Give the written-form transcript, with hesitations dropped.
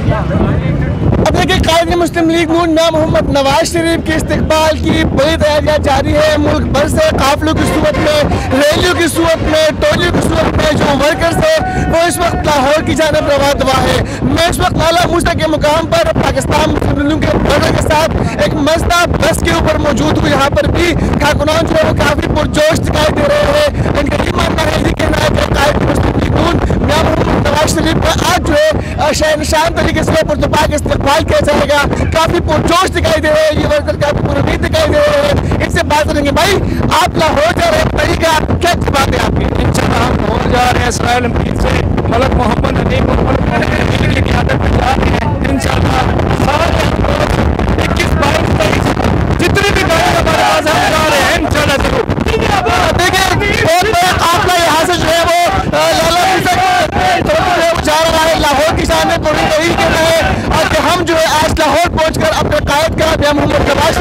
अब देखिए, कायद मुस्लिम लीग नून मियां मोहम्मद नवाज शरीफ के इस्तकबाल की बड़ी तैयारियां जारी है। मुल्क भर से काफिलों की सूरत में, रैलियों की सूरत में, टोलियों की सूरत में जो वर्कर्स है वो इस वक्त लाहौर की जानिब रवा दवा है। मैं इस वक्त लाला मूसा के मुकाम पर पाकिस्तान मुस्लिम लीग के बर्डर के साथ एक मजदा बस के ऊपर मौजूद हूँ। यहाँ पर भी कारकुनान जो है वो काफी पुरजोश दिखाई दे रहे हैं। इनका ये मानना है कि कायद मुस्लिम लीग नून मियां मोहम्मद नवाज शरीफ का आज जो है शहनशान तरीके से पुरतपा का इस्तेमाल किया जाएगा। काफी पुरजोश दिखाई दे रहे हैं ये वर्कर, काफी पुरउम्मीद दिखाई दे रहे हैं। इनसे बात करेंगे। भाई, आप लाहौर जा रहे हैं, तरीका क्या बात है आपकी? इंशाल्लाह हम लाहौर जा रहे हैं। इसराइल अमीर से मलक मोहम्मद अली की क़यादत में जा रहे हैं। इंशाल्लाह 21, 22, 23 जितनी भी गाड़ी हमारे पास हम जा रहे हैं इंशाल्लाह जरूर। देखिए, आपका यहाँ से जो है वो लाला मूसा जा रहा है लाहौर की शान में पूरी तरीके है और कि हम जो है आज लाहौर पहुंचकर अपने कायद का मियां मोहम्मद नवाज